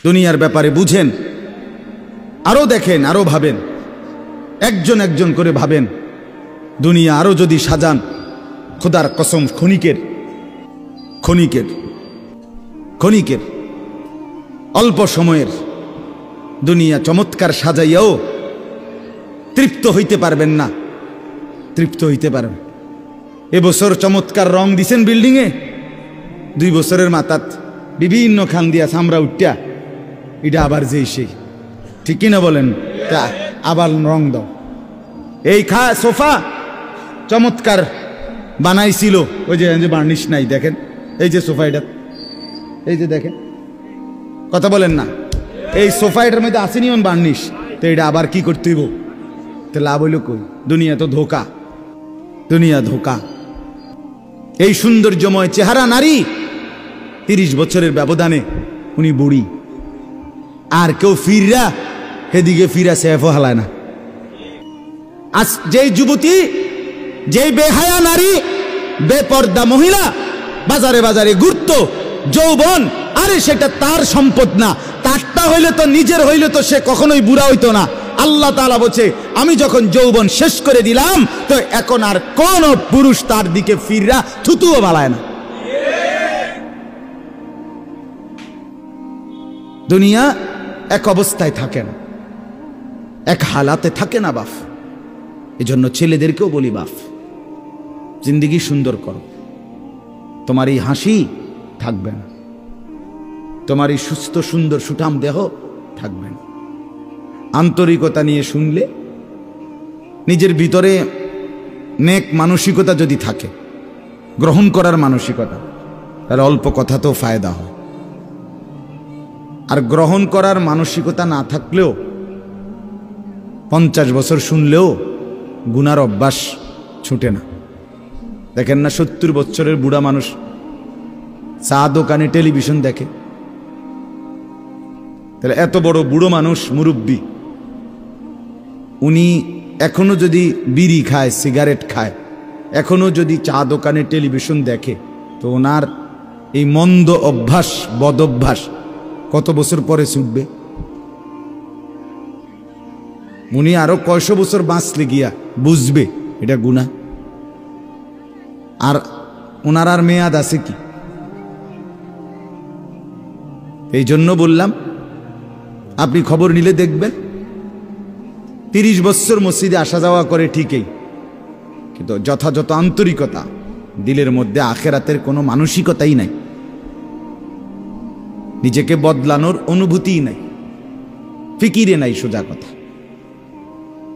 দুনিয়ার ব্যাপারে বুঝেন, আরো দেখেন, আরো ভাবেন, একজন একজন করে ভাবেন। দুনিয়া আরো যদি সাজান, খোদার কসম ক্ষণিকের ক্ষণিকের ক্ষণিকের অল্প সময়ের দুনিয়া চমৎকার সাজাইয়াও তৃপ্ত হইতে পারবেন না, তৃপ্ত হইতে পারবেন। এবছর চমৎকার রং দিছেন বিল্ডিংয়ে, 2 বছরের মাথাত বিভিন্ন খান দিয়া চামড়া উঠিয়া এটা আবার যেই সেই, ঠিক কিনা বলেন? তা আবার রং দাও। এই সোফা চমৎকার বানাইছিল, ওই যে বার্নিশ নাই, দেখেন এই যে সোফা, এটা এই যে দেখেন, কথা বলেন না, এই সোফা এটার মধ্যে আসেনি অন বার্নিশ, তো এটা আবার কি করতে হইব? তো লাভ হইল কই? দুনিয়া তো ধোকা, দুনিয়া ধোকা। এই সৌন্দর্যময় চেহারা নারী 30 বছরের ব্যবধানে উনি বুড়ি, আর কেউ ফিররা সেদিকে ফিরা সেফও হালায় না। আজ যেই যুবতী, যেই বেহায়া নারী, বেপর্দা মহিলা বাজারে বাজারে ঘুরতো, যৌবন, আরে সেটা তার সম্পদ না, তারটা হইলে তো নিজের হইলে তো সে কখনোই বুড়া হইতো না। আল্লাহ তাআলা বলছে, আমি যখন যৌবন শেষ করে দিলাম, তো এখন আর কোন পুরুষ তার দিকে ফিররা থুতুও বালায় না। দুনিয়া এক অবস্থায় থাকে না, এক হালাতে থাকে না বাপ। এজন্য ছেলেদেরকেও বলি, বাপ জিন্দেগি সুন্দর করো। তোমার এই হাসি থাকবে না, তোমার এই সুস্থ সুন্দর সুঠাম দেহ থাকবে না। আন্তরিকতা নিয়ে শুনলে, নিজের ভিতরে নেক মানসিকতা যদি থাকে, গ্রহণ করার মানসিকতা, তাহলে অল্প কথাতেও ফায়দা হয়। আর গ্রহণ করার মানসিকতা না থাকলেও 50 বছর শুনলেও গুনার অভ্যাস ছুটে না। দেখেন না, 70 বছরের বুড়া মানুষ চা দোকানে টেলিভিশন দেখে, তাহলে এত বড় বুড়ো মানুষ, মুরব্বী, উনি এখনো যদি বিড়ি খায়, সিগারেট খায়, এখনো যদি চা দোকানে টেলিভিশন দেখে, তো ওনার এই মন্দ অভ্যাস, বদ অভ্যাস কত বছর পরে ছুটবে? উনি আরো কয়শো বছর বাঁচলে গিয়া বুঝবে এটা গুনাহ। আর ওনার আর মেয়াদ আছে কি? এই জন্য বললাম, আপনি খবর নিলে দেখবেন 30 বছর মসজিদে আসা যাওয়া করে ঠিকই, কিন্তু যথাযথ আন্তরিকতা, দিলের মধ্যে আখেরাতের কোনো মানসিকতাই নাই, নিজেকে বদলানোর অনুভূতিই নাই, ফিকিরে নাই। সোজা কথা,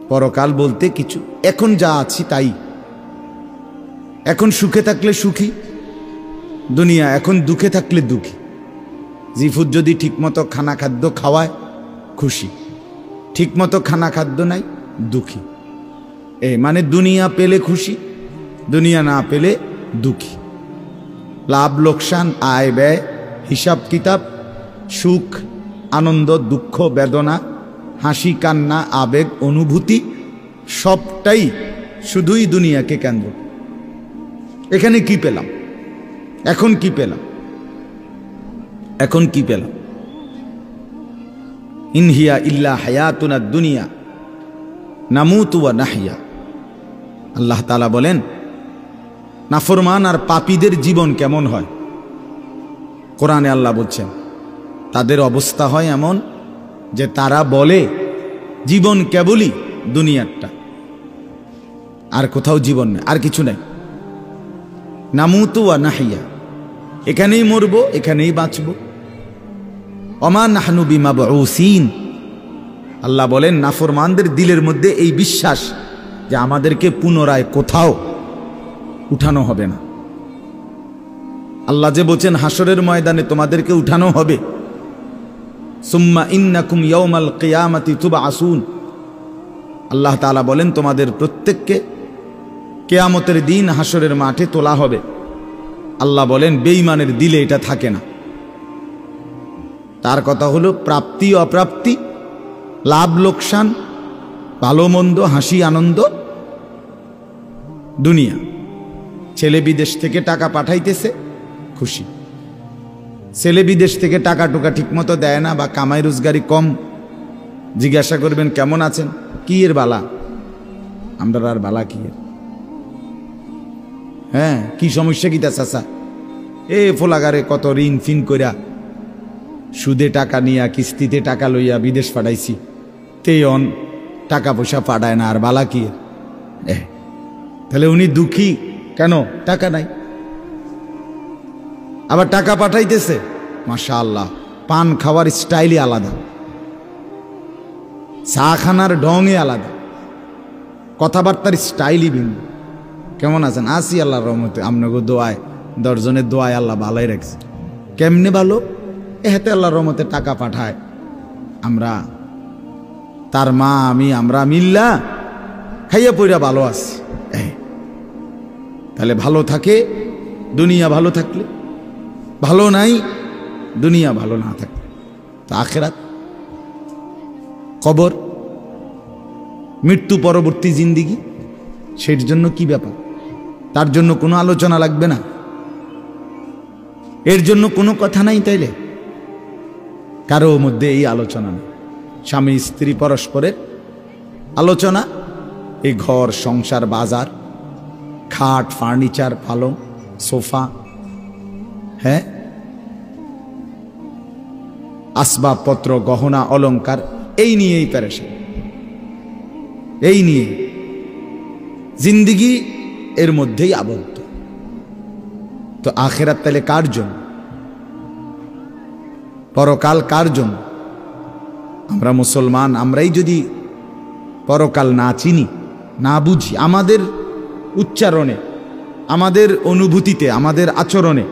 পরকাল বলতে কিছু, এখন যা আছি তাই। এখন সুখে থাকলে সুখী দুনিয়া, এখন দুঃখে থাকলে দুঃখী। জিফুত যদি ঠিকমতো খানা খাদ্য খাওয়ায় খুশি, ঠিকমতো খানা খাদ্য নাই দুঃখী। মানে দুনিয়া পেলে খুশি, দুনিয়া না পেলে দুঃখী। লাভ লোকসান, আয় ব্যয়, হিসাব কিতাব, সুখ আনন্দ, দুঃখ বেদনা, হাসি কান্না, আবেগ অনুভূতি, সবটাই শুধুই দুনিয়াকে কেন্দ্র। এখানে কি পেলাম? এখন কি পেলাম? এখন কি পেলাম? ইনহিয়া ইল্লা হায়াতুনা দুনিয়া নামুতু ওয়া নাহইয়া। আল্লাহ তাআলা বলেন, নাফরমান আর পাপীদের জীবন কেমন হয়? কোরআনে আল্লাহ বলছেন, তাদের অবস্থা হয় এমন যে তারা বলে জীবন কেবলই দুনিয়ারটা, আর কোথাও জীবন নেই, আর কিছু নেই। নামুতু ওয়া নাহইয়া, এখানেই মরব, এখানেই বাঁচব। ওমা নাহনু বিমাবউসিন। আল্লাহ বলেন, নাফরমানদের দিলের মধ্যে এই বিশ্বাস যে আমাদেরকে পুনরায় কোথাও উঠানো হবে না। আল্লাহ যে বলছেন হাসরের ময়দানে তোমাদেরকে উঠানো হবে, সুম্মা ইন্নাকুম ইয়াউমাল কিয়ামাতি তুবআসুন। আল্লাহ তাআলা বলেন, তোমাদের প্রত্যেককে কিয়ামতের দিন হাসরের মাঠে তোলা হবে। আল্লাহ বলেন, বেঈমানের দিলে এটা থাকে না। তার কথা হলো প্রাপ্তি অপ্রাপ্তি, লাভ লোকসান, ভালো মন্দ, হাসি আনন্দ, দুনিয়া। ছেলে বিদেশ থেকে টাকা পাঠাইতেছে, খুশি। ছেলে বিদেশ থেকে টাকা টুকা ঠিক মতো দেয় না বা কামাই রোজগারি কম, জিজ্ঞাসা করবেন কেমন আছেন, কি এর বালা, আমরা আর বালা কি এর, হ্যাঁ কি সমস্যা কি তা চাচা, এ ফোলাগারে কত ঋণ ফিন কইরা সুদে টাকা নিয়া কিস্তিতে টাকা লইয়া বিদেশ পাঠাইছি, তেয়ন টাকা পয়সা পাঠায় না, আর বালা কি এর। তাহলে উনি দুঃখী কেন, টাকা নাই, আবার টাকা পাঠাইতেছে মাশাআল্লাহ, পান খাওয়ার স্টাইলই আলাদা, চা খানার ঢঙে আলাদা, কথাবার্তার স্টাইলই ভিন্ন। কেমন আছেন, আসি আল্লাহর রহমতে, আপনাকে দোয়ায়, 10 জনের দোয়ায় আল্লাহ ভালোই রাখছে। কেমনে ভালো, এতে আল্লাহর রহমতে টাকা পাঠায়, আমরা তার মা আমি আমরা মিল্লা খাইয়া পইরা ভালো আছি। তাহলে ভালো থাকে দুনিয়া, ভালো থাকলে ভালো নাই দুনিয়া, ভালো না থাকলে তো আখিরাত, কবর, মৃত্যু পরবর্তী জিন্দিগি, সের জন্য কি ব্যাপার, তার জন্য কোনো আলোচনা লাগবে না, এর জন্য কোনো কথা নাই। তাইলে কারো মধ্যে এই আলোচনা নেই, স্বামী স্ত্রী পরস্পরের আলোচনা, এই ঘর সংসার বাজার, খাট ফার্নিচার পালং সোফা, হ্যাঁ আসবাবপত্র গহনা অলংকার, এই নিয়েই পেরেশান, এই নিয়ে জিন্দিগি এর মধ্যেই আবদ্ধ। তো আখিরাত তাহলে কার জন্য, পরকাল কার জন্য? আমরা মুসলমান, আমরাই যদি পরকাল না চিনি না বুঝি, আমাদের উচ্চারণে, আমাদের অনুভূতিতে, আমাদের আচরণে,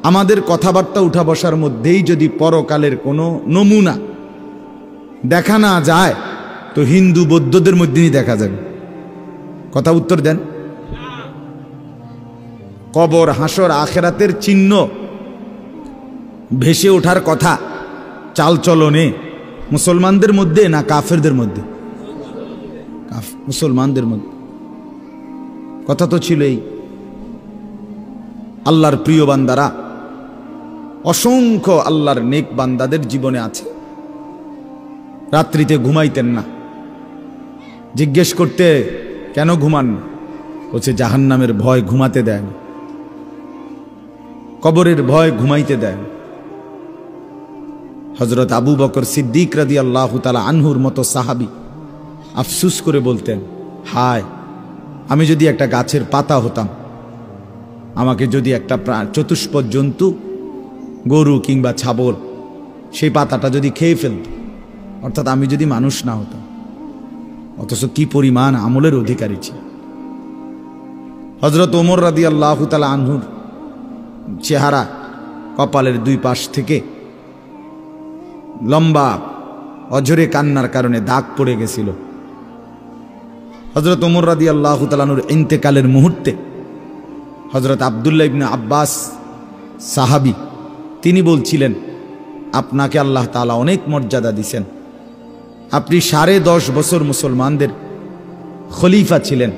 আমাদের কথাবার্তা উঠা বসার মধ্যেই যদি পরকালের কোনো নমুনা দেখা না যায়, তো হিন্দু বৌদ্ধদের মধ্যেই দেখা যাবে। কথা উত্তর দেন। কবর হাসর আখেরাতের চিহ্ন ভেসে ওঠার কথা চালচলনে মুসলমানদের মধ্যে না কাফেরদের মধ্যে? মুসলমানদের মধ্যে। কথা তো ছিলই। আল্লাহর প্রিয় বান্দারা, অসংখ্য আল্লাহর নেক বান্দাদের জীবনে আছে, রাত্রিতে ঘুমাইতেন না। জিজ্ঞেস করতে কেন ঘুমান না, বলছে জাহান্নামের ভয় ঘুমাতে দেয় না, কবরের ভয় ঘুমাইতে দেয় না। হযরত আবু বকর সিদ্দিক রাদিয়াল্লাহু তাআলা আনহুর মতো সাহাবী আফসুস করে বলতেন, হায় আমি যদি একটা গাছের পাতা হতাম, আমাকে যদি একটা চতুষ্পদ জন্তু, গরু কিংবা ছাগল, সেই পাতাটা যদি খেয়ে ফেলত, অর্থাৎ আমি যদি মানুষ না হতাম। অথচ কি পরিমাণ আমলের অধিকারী ছিল। হযরত ওমর রাদিয়াল্লাহু তাআলা আনহুর চেহারা, কপালের দুই পাশ থেকে লম্বা অঝরে কান্নার কারণে দাগ পড়ে গেছিল। হযরত ওমর রাদিয়াল্লাহু তাআলা আনহুর ইন্তেকালের মুহূর্তে হযরত আব্দুল্লাহ ইবনে আব্বাস সাহাবী, তিনি বলছিলেন, আপনাকে আল্লাহ তাআলা অনেক মর্যাদা দিয়েছেন, আপনি 10.5 বছর মুসলমানদের খলিফা ছিলেন,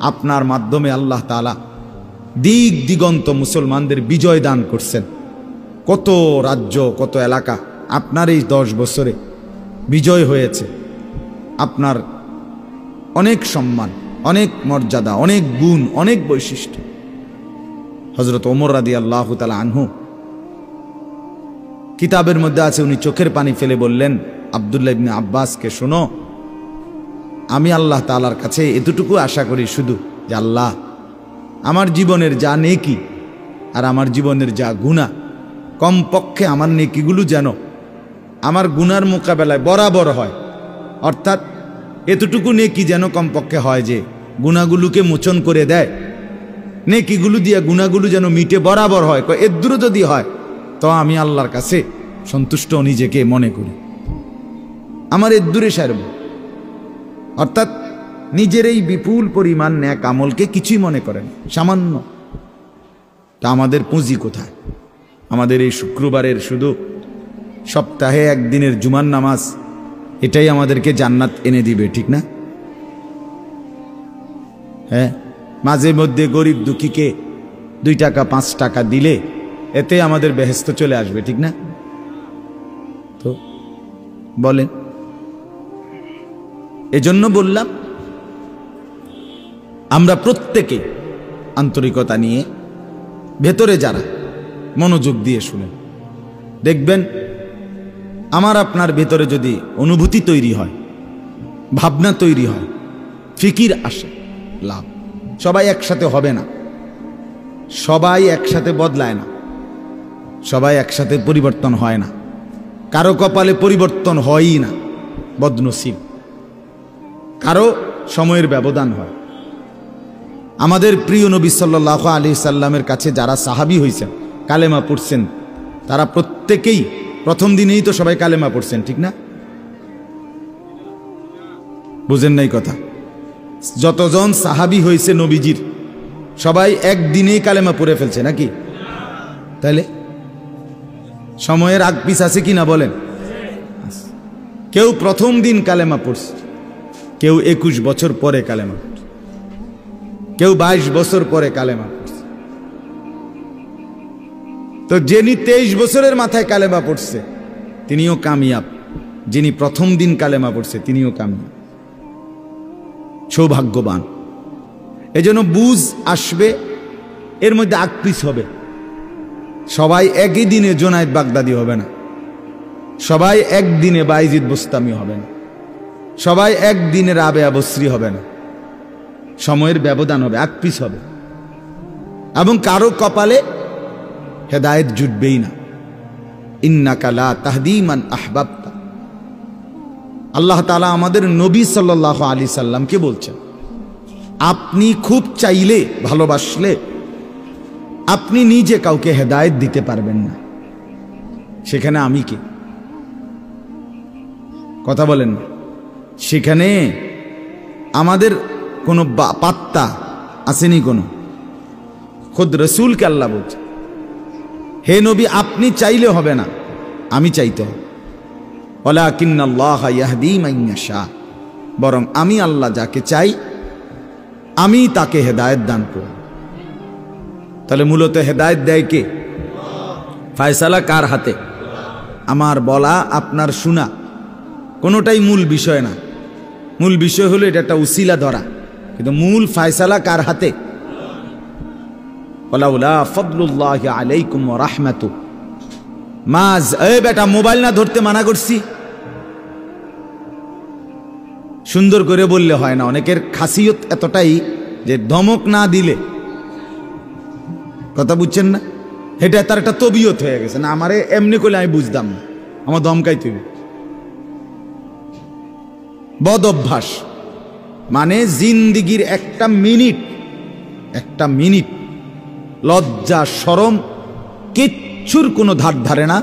আপনার মাধ্যমে আল্লাহ তাআলা দিক দিগন্ত মুসলমানদের বিজয় দান করছেন। কত রাজ্য, কত এলাকা আপনার এই 10 বছরে বিজয় হয়েছে। আপনার অনেক সম্মান, অনেক মর্যাদা, অনেক গুণ, অনেক বৈশিষ্ট্য। হযরত ওমর রাদিয়াল্লাহু তাআলা আনহু কিতাবের মধ্যে আছে, উনি চোখের পানি ফেলে বললেন আব্দুল্লাহ ইবনে আব্বাসকে, শোনো, আমি আল্লাহ তাআলার কাছে এতটুকু আশা করি শুধু, যে আল্লাহ আমার জীবনের যা নেকি আর আমার জীবনের যা গুনাহ, কমপক্ষে আমার নেকিগুলো যেন আমার গুনার মোকাবেলায় বরাবর হয়। অর্থাৎ এতটুকু নেকি যেন কমপক্ষে হয় যে গুনাহগুলোকে মোচন করে দেয়, নেকিগুলো দিয়ে গুনাহগুলো যেন মিটে বরাবর হয়। এদ্দুরও যদি হয় তো আমি আল্লাহর কাছে সন্তুষ্ট নিজেকে মনে করি, আমার এদ্দুরে সারব। অর্থাৎ নিজের এই বিপুল পরিমাণ নেক আমলকে কিছুই মনে করেন, সামান্য। তা আমাদের পুঁজি কোথায়? আমাদের এই শুক্রবারের শুধু সপ্তাহে একদিনের জুমার নামাজ, এটাই আমাদেরকে জান্নাত এনে দিবে, ঠিক না? হ্যাঁ, মাঝে মধ্যে গরিব দুঃখীকে 2 টাকা 5 টাকা দিলে এতে আমাদের বেহেশত চলে আসবে, ঠিক না? তো বলেন, এজন্য বললাম আমরা প্রত্যেকে আন্তরিকতা নিয়ে ভেতরে যারা মনোযোগ দিয়ে শুনেন, দেখবেন আমার আপনার ভেতরে যদি অনুভূতি তৈরি হয়, ভাবনা তৈরি হয়, ফিকির আসে, লাভ। সবাই একসাথে হবে না, সবাই একসাথে বদলায় না, সবাই একসাথে পরিবর্তন হয় না, কারো কপালে পরিবর্তন হয়ই না, বদনসিব। কারো সময়ের ব্যবধান হয়। আমাদের প্রিয় নবী সাল্লাল্লাহু আলাইহি সাল্লামের কাছে যারা সাহাবী হয়েছেন, কালেমা পড়ছেন, তারা প্রত্যেকেই প্রথম দিনেই তো সবাই কালেমা পড়ছেন, ঠিক না? বুঝেন নাই কথা? যতজন সাহাবী হয়েছে নবীজির, সবাই একদিনেই কালেমা পড়ে ফেলছে নাকি? তাহলে সময়ের আগ পিছ আছে কি না বলেন? কেউ প্রথম দিন কালেমা পড়ছে, কেউ 21 বছর পরে কালেমা পড়ছে, কেউ 22 বছর পরে কালেমা পড়ছে। তো যিনি 23 বছরের মাথায় কালেমা পড়ছে তিনিও কামিয়াব, যিনি প্রথম দিন কালেমা পড়ছে তিনিও কামিয়াব, সৌভাগ্যবান। এজন্য বুঝ আসবে, এর মধ্যে আকপিস হবে। সবাই একই দিনে জোনায়েদ বাগদাদি হবে না, সবাই একদিনে বাইজিদ বোস্তামি হবে না, সবাই একদিনে রাবেয়া বসরি হবে না। সময়ের ব্যবধান হবে, আকপিস হবে, এবং কারো কপালে হেদায়েত জুটবেই না। ইন্নাকা লা তাহদি মান আহবাবতা। আল্লাহ তাআলা আমাদের নবী সাল্লাল্লাহু আলাইহি সাল্লামকে বলছেন, আপনি খুব চাইলে, ভালোবাসলে আপনি নিজে কাউকে হেদায়েত দিতে পারবেন না, সেখানে আমি কি? কথা বলেন না। সেখানে আমাদের কোনো পাত্তা আসেনি কোনো। খুদ রসুলকে আল্লাহ বলছে, হে নবী আপনি চাইলে হবে না, আমি চাইতে হবে। ওয়ালাকিন্নাল্লাহ ইয়াহদি মান ইয়াশা, বরং আমি আল্লাহ যাকে চাই আমি তাকে হেদায়েত দান করি। তাহলে মূলত হেদায়েত দেয় কে? ফয়সালা কার হাতে? আমার বলা আপনার শোনা কোনোটাই মূল বিষয় না। মূল বিষয় হলো এটা একটা উসিলা ধরা, কিন্তু মূল ফয়সালা কার হাতে? ওয়ালাউলা ফাদলুল্লাহি আলাইকুম ওয়া রাহমাতু মাজ। এই বেটা মোবাইল না ধরতে মানা করছি, সুন্দর করে বললে হয় না। অনেকের খাসিয়ত এতটাই যে ধমক না দিলে, কথা বুঝছেন না, এটা তার একটা তবিয়ত হয়ে গেছে। না আমারে এমনি করলে আমি বুঝতাম না, আমার ধমকাই তুই। বদ অভ্যাস মানে জিন্দিগির একটা মিনিট লজ্জা শরম কিচ্ছুর কোনো ধার ধারে না।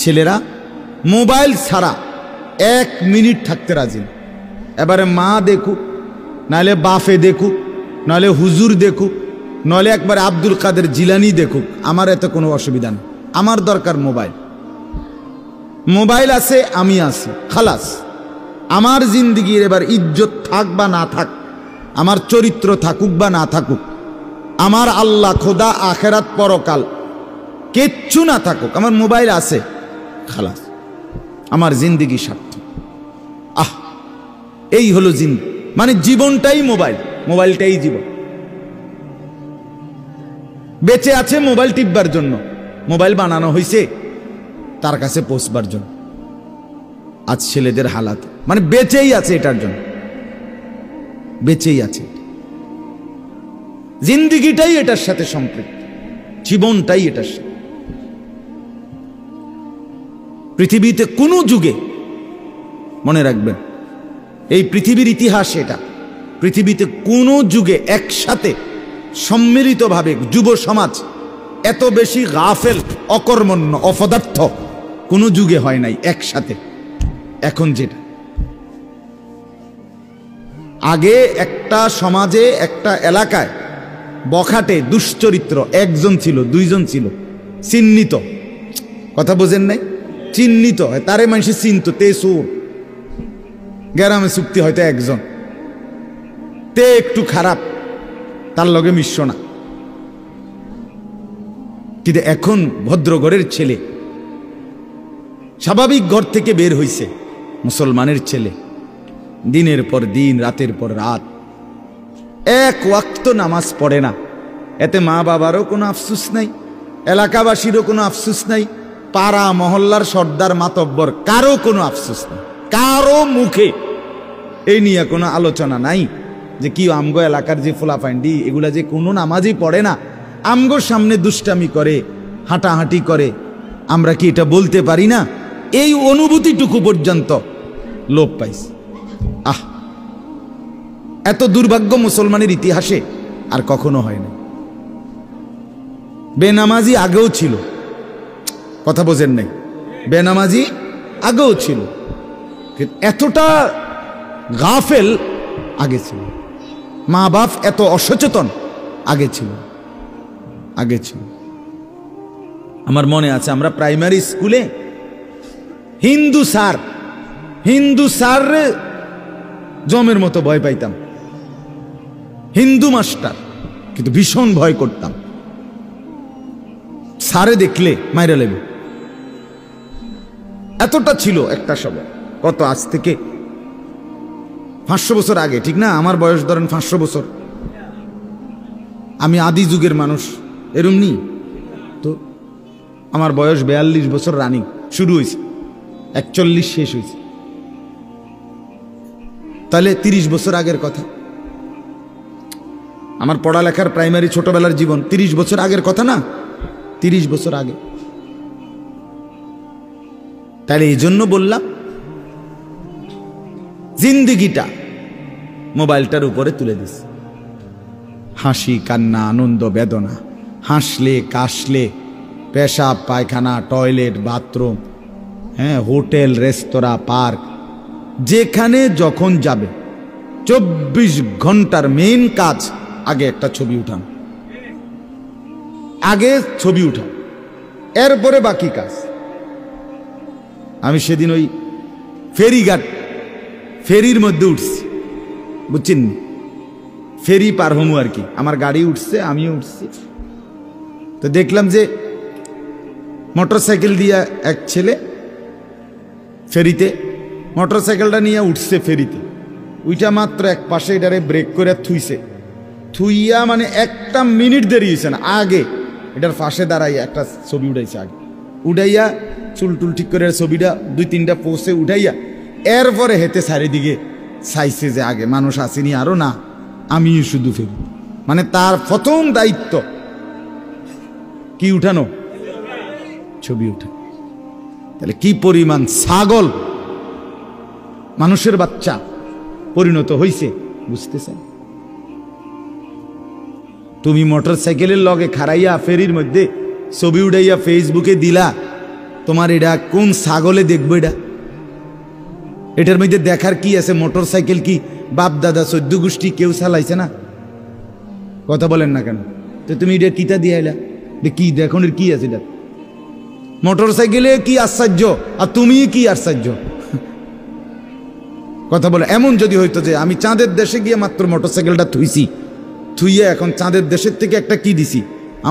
ছেলেরা মোবাইল ছাড়া 1 মিনিট থাকতে রাজি না। এবারে মা দেখুক, নাহলে বাফে দেখুক, নাহলে হুজুর দেখুক, নাহলে একবারে আব্দুল কাদের জিলানি দেখুক, আমার এতে কোনো অসুবিধা নেই। আমার দরকার মোবাইল। মোবাইল আছে, আমি আছি, খালাস। আমার জিন্দিগির এবার ইজ্জত থাক বা না থাক, আমার চরিত্র থাকুক বা না থাকুক, আমার আল্লাহ খোদা আখেরাত পরকাল কিচ্ছু না থাকুক, আমার মোবাইল আছে, খালাস, আমার জিন্দিগি সার্থক। এই হলো জিন্দিগি, মানে জীবনটাই মোবাইল, মোবাইলটাই জীবন। বেঁচে আছে মোবাইল টিপবার জন্য, মোবাইল বানানো হয়েছে তার কাছে পৌঁছবার জন্য। আজ ছেলেদের হালাত মানে বেঁচেই আছে এটার জন্য, বেঁচেই আছে। জিন্দিগিটাই এটার সাথে সম্পৃক্ত, জীবনটাই এটার সাথে। পৃথিবীতে কোনো যুগে, মনে রাখবেন এই পৃথিবীর ইতিহাস এটা, পৃথিবীতে কোনো যুগে একসাথে সম্মিলিতভাবে যুব সমাজ এত বেশি গাফেল, অকর্মণ্য, অপদার্থ কোনো যুগে হয় নাই একসাথে। এখন যেটা আগে একটা সমাজে, একটা এলাকায় বখাটে দুশ্চরিত্র একজন ছিল, দুইজন ছিল, চিহ্নিত, কথা বোঝেন নাই, চিহ্নিত, তারে মানুষে চিনত, তে সুর, গ্রামে চুক্তি হয়তো একজন, তে একটু খারাপ, তার লগে মিশ্র না। কিন্তু এখন ভদ্রঘরের ছেলে, স্বাভাবিক ঘর থেকে বের হইছে মুসলমানের ছেলে, দিনের পর দিন, রাতের পর রাত এক ওয়াক্ত নামাজ পড়ে না। এতে মা বাবারও কোনো আফসোস নাই, এলাকাবাসীরও কোনো আফসোস নাই, পাড়া মহল্লার সর্দার মাতব্বর কারো কোনো আফসোস নাই, কারো মুখে এই নিয়ে কোনো আলোচনা নাই যে কি আমগো এলাকার যে ফোলাফাইন্ডি এগুলা যে কোনো নামাজই পড়ে না, আমগোর সামনে দুষ্টামি করে, হাঁটাহাঁটি করে, আমরা কি এটা বলতে পারি না? এই অনুভূতিটুকু পর্যন্ত লোপ পাইছে। আহ, এত দুর্ভাগ্য মুসলমানের ইতিহাসে আর কখনো হয় না। বেনামাজি আগেও ছিল, কথা বোঝেন নাই, বেনামাজি আগেও ছিল, এতটা গাফেল আগে ছিল, মা বাপ এত অসচেতন আগে ছিল। আমার মনে আছে আমরা প্রাইমারি স্কুলে হিন্দু স্যার জমের মতো ভয় পাইতাম, হিন্দু মাস্টার, কিন্তু ভীষণ ভয় করতাম। স্যারে দেখলে মাইরা লেবে, এতটা ছিল একটা সময়। কত, আজ থেকে 500 বছর আগে, ঠিক না? আমার বয়স ধরেন 500 বছর, আমি আদি যুগের মানুষ, এরম নি তো। আমার বয়স 42 বছর রানিং, শুরু হয়েছে 41 শেষ হয়েছে, তাহলে 30 বছর আগের কথা। আমার পড়ালেখার প্রাইমারি ছোটবেলার জীবন 30 বছর আগের কথা না, 30 বছর আগে। তাহলে এই জন্য বললাম জিন্দিগিটা মোবাইলটার উপরে তুলে দিস, হাসি কান্না আনন্দ বেদনা, হাসলে কাশলে, পেশাব পায়খানা টয়লেট বাথরুম, হ্যাঁ, হোটেল রেস্তোরাঁ পার্ক, যেখানে যখন যাবে 24 ঘন্টার মেইন কাজ আগে একটা ছবি উঠান, আগে ছবি উঠান, এরপরে বাকি কাজ। আমি সেদিন ওই ফেরির মধ্যে উঠছি, বুঝছেন, ফেরি পার হমু আর কি, আমার গাড়ি উঠছে, আমিও উঠছি, তো দেখলাম যে মোটরসাইকেল দিয়ে এক ছেলে ফেরিতে, মোটরসাইকেলটা নিয়ে উঠছে ফেরিতে, ওইটা মাত্র এক পাশে এটারে ব্রেক করে থুইয়া মানে 1 মিনিট দেরি হয়েছে না, আগে এটার পাশে দাঁড়াইয়া একটা ছবি উঠাইছে, আগে উঠাইয়া চুল টুল ঠিক করে ছবিটা 2-3টা পোস্টে উঠাইয়া এরপরে হেঁটে চারিদিকে চাইছে যে আগে মানুষ আসেনি আরো না, আমি শুধু ফেরি। মানে তার প্রথম দায়িত্ব কি উঠানো, ছবি উঠা। তাহলে কি পরিমাণ ছাগল মানুষের বাচ্চা পরিণত হইছে, বুঝতেছেন? তুমি মোটরসাইকেলের লগে খাড়াইয়া ফেরির মধ্যে ছবি উঠাইয়া ফেসবুকে দিলা, তোমার এটা কোন ছাগলে দেখবো? এটার মধ্যে দেখার কি আছে? মোটরসাইকেল কি বাপ দাদা 14 গোষ্ঠী কেউ চালাইছে না? কথা বলেন না কেন? তো তুমি এটা কিতা দিয়ে আইলা, কি দেখুন কি আছে এটা? মোটরসাইকেলে কি আশ্চর্য, আর তুমি কি আশ্চর্য? কথা বলে এমন যদি হইতো যে আমি চাঁদের দেশে গিয়ে মাত্র মোটরসাইকেলটা থুইয়া এখন চাঁদের দেশের থেকে একটা কি দিছি,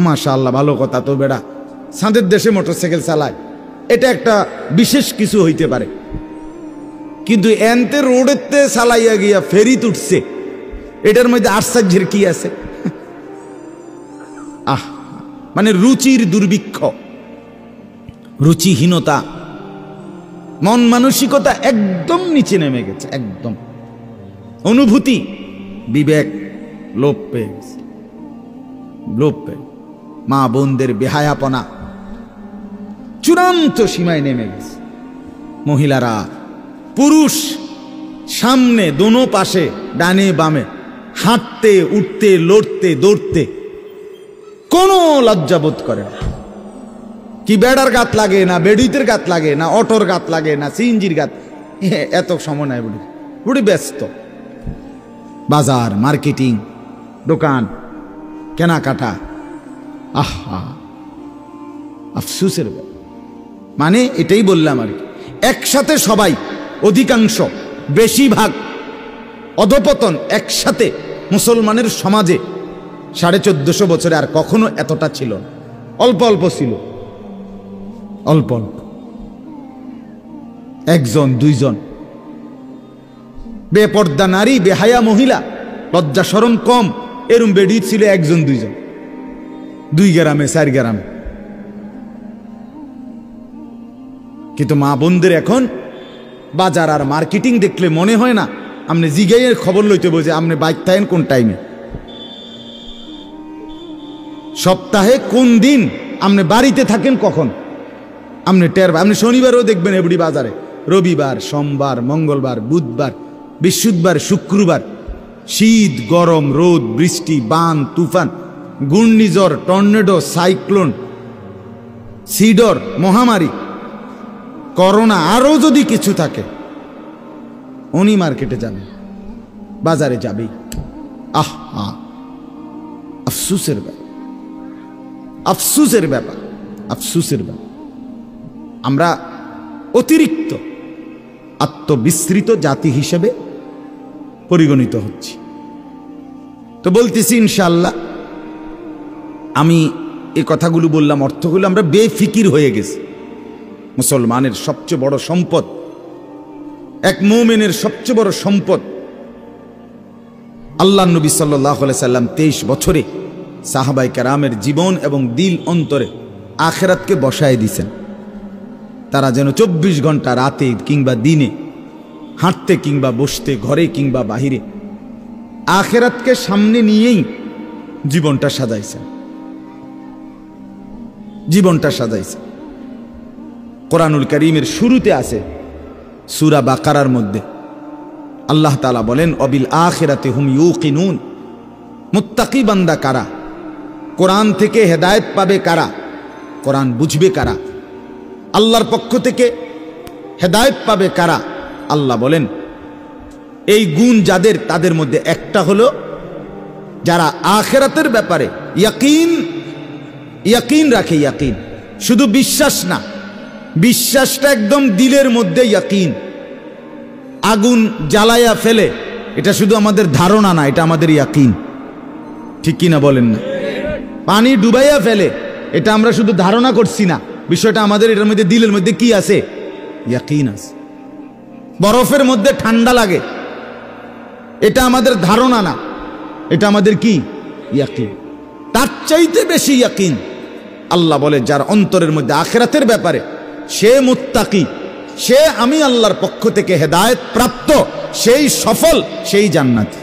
মাশাআল্লাহ ভালো কথা, তো বেড়া চাঁদের দেশে মোটরসাইকেল চালায়, এটা একটা বিশেষ কিছু হইতে পারে। কিন্তু এনতে রোডেতে চালাইয়া গিয়া ফেরি উঠছে, এটার মধ্যে আশ্চর্যের কি আছে? মানে রুচির দুর্ভিক্ষ, রুচিহীনতা, মন মানসিকতা একদম নিচে নেমে গেছে, একদম অনুভূতি বিবেক লোপ পেয়ে গেছে, লোপ পেয়ে মা বোনদের বেহায়াপনা চূড়ান্ত সীমায় নেমে গেছে। মহিলারা পুরুষ সামনে দোনো পাশে ডানে বামে হাঁটতে উঠতে লড়তে দৌড়তে কোনো লজ্জাবোধ করে না। কি বেড়ার গাত লাগে না, বেডিতের গাত লাগে না, অটোর গাত লাগে না, সিএনজির গাত, এত সময় নাই, বুড়ি ব্যস্ত। বাজার মার্কেটিং, দোকান কেনাকাটা, আফসোসের ব্যাপার। মানে এটাই বললাম আর কি, একসাথে সবাই, অধিকাংশ বেশিরভাগ অধপতন একসাথে মুসলমানের সমাজে 1450 বছরে আর কখনো এতটা ছিল না। অল্প অল্প ছিল, অল্প অল্প, একজন দুইজন। বেপর্দা নারী, বেহায়া মহিলা, লজ্জা শরম কম, এরম বেডি ছিল একজন দুইজন, 2 গ্রামে 4 গ্রামে। কিন্তু মা বোনদের এখন বাজার আর মার্কেটিং দেখলে মনে হয় না আপনি জিগাইয়ের খবর লইতে বোঝে আপনি বাইক থাকেন কোন টাইমে, সপ্তাহে কোন দিন আপনি বাড়িতে থাকেন কখন আপনি টের। আপনি শনিবারও দেখবেন এবড়ি বাজারে, রবিবার, সোমবার, মঙ্গলবার, বুধবার, বৃহস্পতিবার, শুক্রবার, শীত, গরম, রোদ, বৃষ্টি, বান, তুফান, ঘূর্ণিঝড়, টর্নেডো, সাইক্লোন, সিডর, মহামারী, করোনা, আরো যদি কিছু থাকে, উনি মার্কেটে যাবেন, বাজারে যাবেই। আফসুসের ব্যাপার, আফসুসের ব্যাপার, আফসুসের ব্যাপার। আমরা অতিরিক্ত আত্মবিস্মৃত জাতি হিসেবে পরিগণিত হচ্ছি। তো বলতেছি ইনশাআল্লাহ, আমি এই কথাগুলো বললাম, অর্থগুলো আমরা বেফিকির হয়ে গেছি। মুসলমানের সবচেয়ে বড় সম্পদ, এক মুমিনের সবচেয়ে বড় সম্পদ, আল্লাহ নবী সাল্লাল্লাহু আলাইহি সাল্লাম 23 বছরে সাহাবায়ে কেরামের জীবন এবং দিল অন্তরে আখিরাতকে বসায় দিয়েছেন। তারা যেন 24 ঘন্টা রাতে কিংবা দিনে, হাঁটতে কিংবা বসতে, ঘরে কিংবা বাহিরে, আখিরাতকে সামনে নিয়েই জীবনটা সাজাইছেন, জীবনটা সাজাইছেন। কোরআনুল কারীমের শুরুতে আছে সূরা বাকারার মধ্যে আল্লাহ তাআলা বলেন, অবিল আখিরাতি হুম ইউকিনুন। মুত্তাকি বান্দা কারা? কোরআন থেকে হেদায়েত পাবে কারা? কোরআন বুঝবে কারা? আল্লাহর পক্ষ থেকে হেদায়েত পাবে কারা? আল্লাহ বলেন এই গুণ যাদের, তাদের মধ্যে একটা হলো যারা আখিরাতের ব্যাপারে ইয়াকিন রাখে। ইয়াকিন শুধু বিশ্বাস না, বিশ্বাসটা একদম দিলের মধ্যে ইয়াকিন। আগুন জ্বালাইয়া ফেলে, এটা শুধু আমাদের ধারণা না, এটা আমাদের ইয়াকিন। ঠিক কিনা বলেন না? পানি ডুবাইয়া ফেলে, এটা আমরা শুধু ধারণা করছি না, বিষয়টা আমাদের এটার মধ্যে দিলের মধ্যে কি আছে? ইয়াকিন আছে। বরফের মধ্যে ঠান্ডা লাগে, এটা আমাদের ধারণা না, এটা আমাদের কি? ইয়াকিন। তার চাইতে বেশি ইয়াকিন আল্লাহ বলে যার অন্তরের মধ্যে আখিরাতের ব্যাপারে, সে মুত্তাকি, সে আমি আল্লাহর পক্ষ থেকে হেদায়েত প্রাপ্ত, সেই সফল, সেই জান্নাতি।